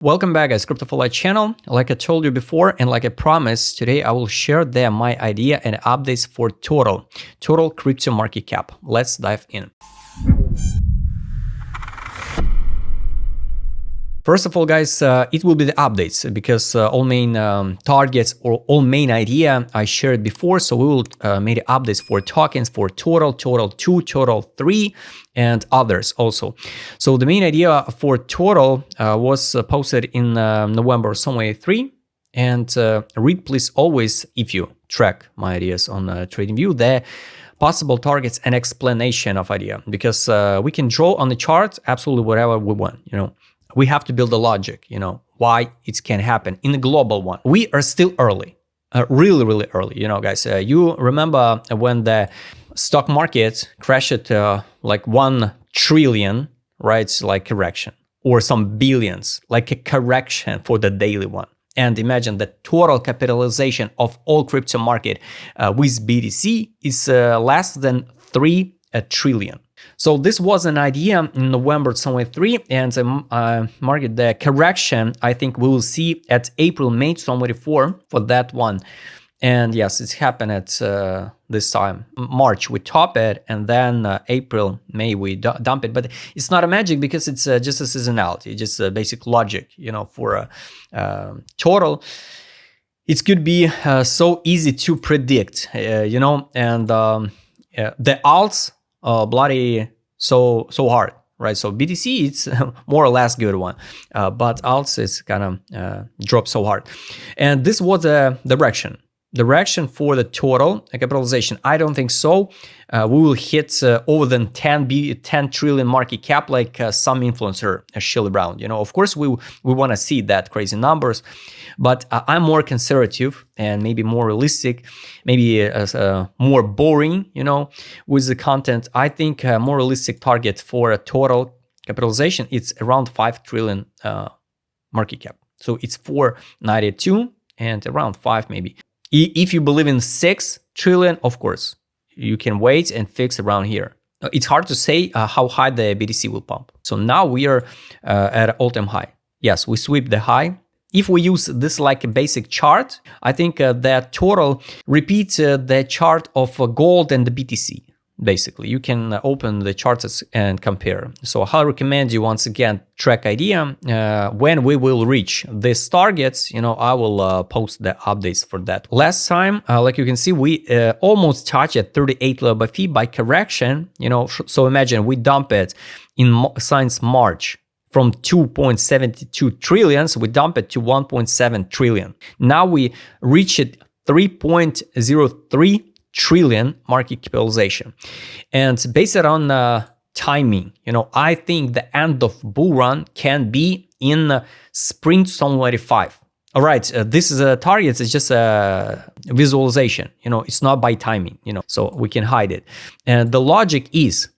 Welcome back guys, Crypto for Life channel. Like I told you before and like I promised, today I will share my idea and updates for total crypto market cap. Let's dive in. First of all, guys, it will be the updates because all main targets or all main idea I shared before. So we will make updates for tokens for total 2, total 3, and others also. So the main idea for total was posted in November somewhere 3. And read please always, if you track my ideas on TradingView, the possible targets and explanation of idea, because we can draw on the chart absolutely whatever we want, We have to build a logic, why it can happen in the global one. We are still early, really early, guys. You remember when the stock market crashed like 1 trillion, right? It's like correction, or some billions, like a correction for the daily one. And imagine the total capitalization of all crypto market with BTC is less than 3 trillion. So this was an idea in November 23, and market the correction I think we will see at April, May 24 for that one. And yes, it's happened at this time. March we top it, and then April, May we dump it. But it's not a magic because it's just a seasonality, just a basic logic, for a total. It could be so easy to predict, and the alts bloody so hard, right? So BTC it's more or less good one, but alts is kind of drop so hard, and this was a direction for the total capitalization. I don't think so. We will hit over than 10 trillion market cap like some influencer Shelly Brown. Of course we want to see that crazy numbers, but I'm more conservative and maybe more realistic, maybe more boring, with the content. I think a more realistic target for a total capitalization, it's around 5 trillion market cap. So it's 492 and around 5 maybe. If you believe in 6 trillion, of course, you can wait and fix around here. It's hard to say how high the BTC will pump. So now we are at an all-time high. Yes, we sweep the high. If we use this like a basic chart, I think that total repeats the chart of gold and the BTC. Basically, you can open the charts and compare. So I recommend you once again track idea. When we will reach these targets, I will post the updates for that. Last time, like you can see, we almost touched at 38 level fee by correction. So imagine we dump it since March from 2.72 trillions. We dump it to 1.7 trillion. Now we reach it 3.03 trillion market capitalization, and based on timing, I think the end of bull run can be in spring 2025. All right, this is a target. It's just a visualization. It's not by timing. So we can hide it. And the logic is,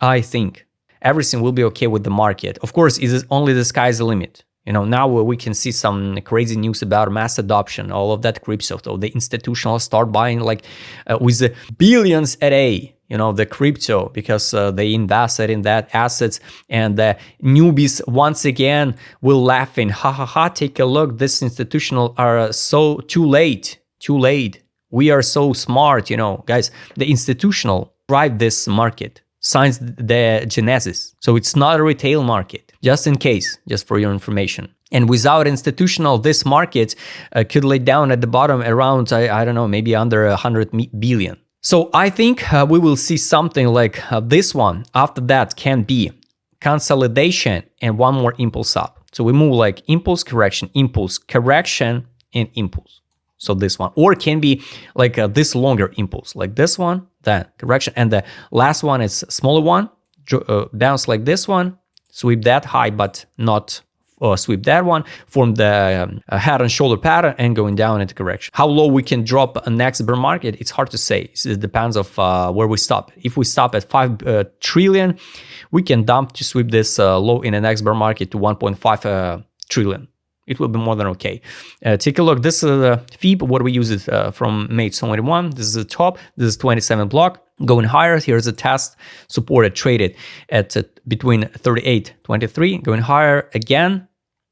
I think everything will be okay with the market. Of course, it is only the sky's the limit. Now we can see some crazy news about mass adoption, all of that crypto. So the institutional start buying like with the billions a day, the crypto, because they invested in that assets, and the newbies once again will laughing, ha, take a look, this institutional are so too late. We are so smart, guys, the institutional drive this market since the genesis. So it's not a retail market, just in case, just for your information. And without institutional, this market could lay down at the bottom around, I don't know, maybe under 100 billion. So I think we will see something like this one. After that can be consolidation and one more impulse up. So we move like impulse, correction, and impulse. So this one, or can be like this longer impulse, like this one, then correction, and the last one is smaller one, bounce like this one, sweep that high, but not sweep that one, form the head and shoulder pattern and going down into correction. How low we can drop a next bear market, it's hard to say. It depends of where we stop. If we stop at 5 trillion, we can dump to sweep this low in the next bear market to 1.5 trillion. It will be more than okay. Take a look. This is the FIB, what we use it from May 21. This is the top. This is 27 block. Going higher, here's a test supported, traded at between 38.23. Going higher again.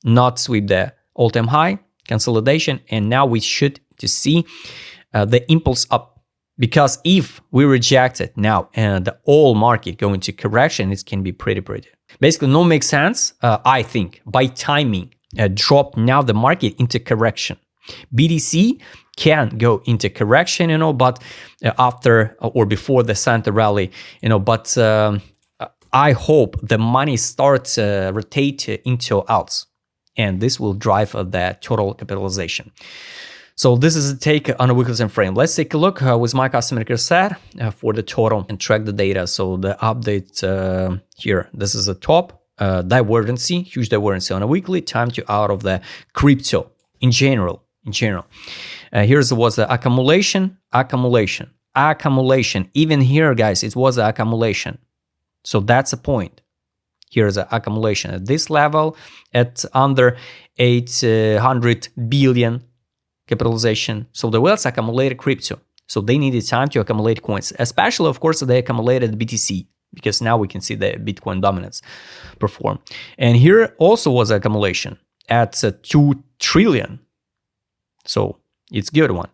not sweep the all-time high, consolidation, and now we should to see the impulse up. Because if we reject it now and the whole market go into correction, it can be pretty. Basically, no makes sense, I think, by timing drop now the market into correction. BTC can go into correction, but after or before the Santa rally, but I hope the money starts rotate into alts, and this will drive the total capitalization. So this is a take on a weekly time frame. Let's take a look with my custom indicator set for the total and track the data. So the update here, this is a top divergence, huge divergence on a weekly, time to out of the crypto in general. Here's was the accumulation. Even here, guys, it was an accumulation. So that's a point. Here's the accumulation at this level at under 800 billion capitalization. So the whales accumulated crypto. So they needed time to accumulate coins, especially, of course, they accumulated BTC, because now we can see the Bitcoin dominance perform. And here also was accumulation at 2 trillion. So it's good one.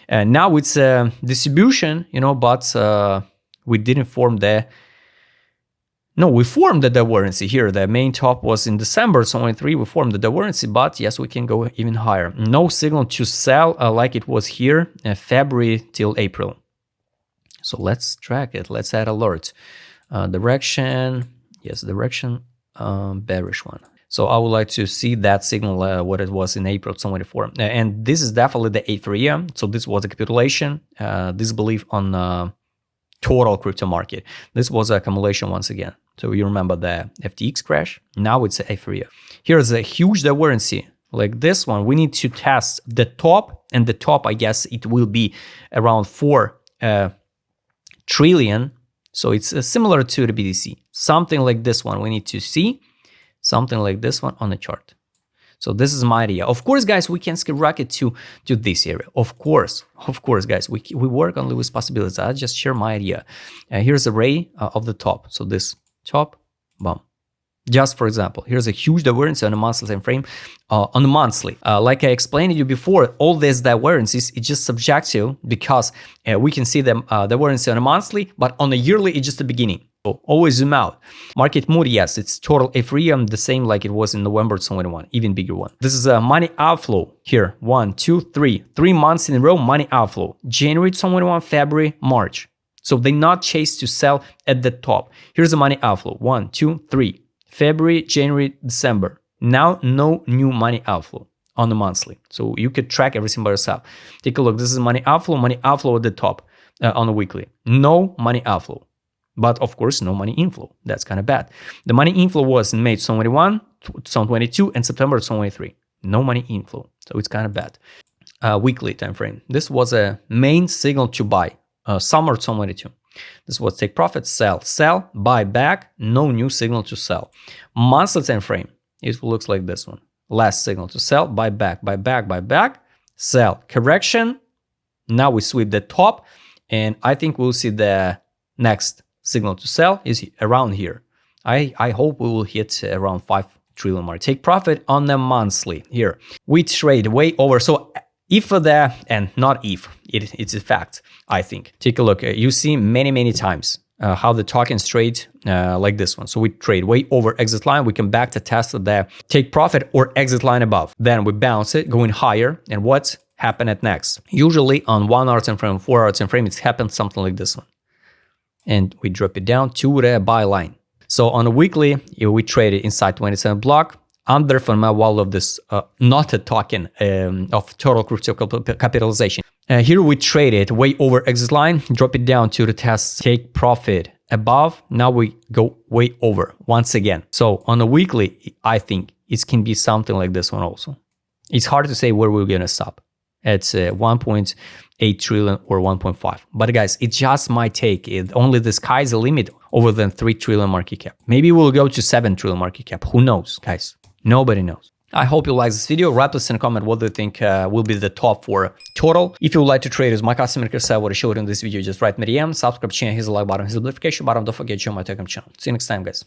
And now it's a distribution, but we didn't form we formed the divergence here. The main top was in December 23. We formed the divergence, but yes, we can go even higher. No signal to sell like it was here, February till April. So let's track it. Let's add alert. Direction, yes, direction, bearish one. So I would like to see that signal, what it was in April 24. And this is definitely the 8th area. So this was a capitulation, disbelief on total crypto market. This was accumulation once again. So you remember the FTX crash. Now it's an 8th area. Here's a huge divergence like this one. We need to test the top, and the top, I guess, it will be around 4 trillion. So it's similar to the BTC. Something like this one we need to see. Something like this one on the chart. So this is my idea. Of course, guys, we can skyrocket to this area. Of course, guys, we work only with possibilities. I just share my idea. Here's a ray of the top. So this top, boom. Just for example, here's a huge divergence on a monthly time frame. On the monthly, like I explained to you before, all this divergence is just subjective, because we can see the divergence on a monthly, but on a yearly, it's just the beginning. So always zoom out. Market mood, yes, it's total Ethereum, the same like it was in November 21, even bigger one. This is a money outflow here. 1, 2, 3 months in a row, money outflow. January 21, February, March. So they not chase to sell at the top. Here's the money outflow. 1, 2, 3. February, January, December. Now no new money outflow on the monthly. So you could track everything by yourself. Take a look. This is money outflow at the top on the weekly. No money outflow. But of course, no money inflow. That's kind of bad. The money inflow was in May 2021, 2022, and September 2023. No money inflow. So it's kind of bad. Weekly time frame. This was a main signal to buy. Summer 2022. This was take profit, sell, buy back. No new signal to sell. Monthly time frame. It looks like this one. Last signal to sell, buy back, sell. Correction. Now we sweep the top, and I think we'll see the next signal to sell is around here. I hope we will hit around 5 trillion mark. Take profit on the monthly here. We trade way over. So if and not if, it's a fact, I think. Take a look. You see many times how the tokens trade like this one. So we trade way over exit line. We come back to test the take profit or exit line above. Then we bounce it, going higher. And what's happened at next? Usually on 1 hour time frame, 4 hour time frame, it's happened something like this one. And we drop it down to the buy line. So on a weekly, we traded inside 27 block, under from my wall of this, not a token of total crypto capitalization. Here we traded way over exit line, drop it down to the test, take profit above. Now we go way over once again. So on a weekly, I think it can be something like this one also. It's hard to say where we're going to stop. It's 1.8 trillion or 1.5. But guys, it's just my take. Only the sky's the limit over than 3 trillion market cap. Maybe we'll go to 7 trillion market cap. Who knows, guys? Nobody knows. I hope you like this video. Write us in a comment what do you think will be the top for total. If you would like to trade with my custom indicator set, what I showed in this video, just write me DM, subscribe channel, hit the like button, hit the notification button. Don't forget to join my Telegram channel. See you next time, guys.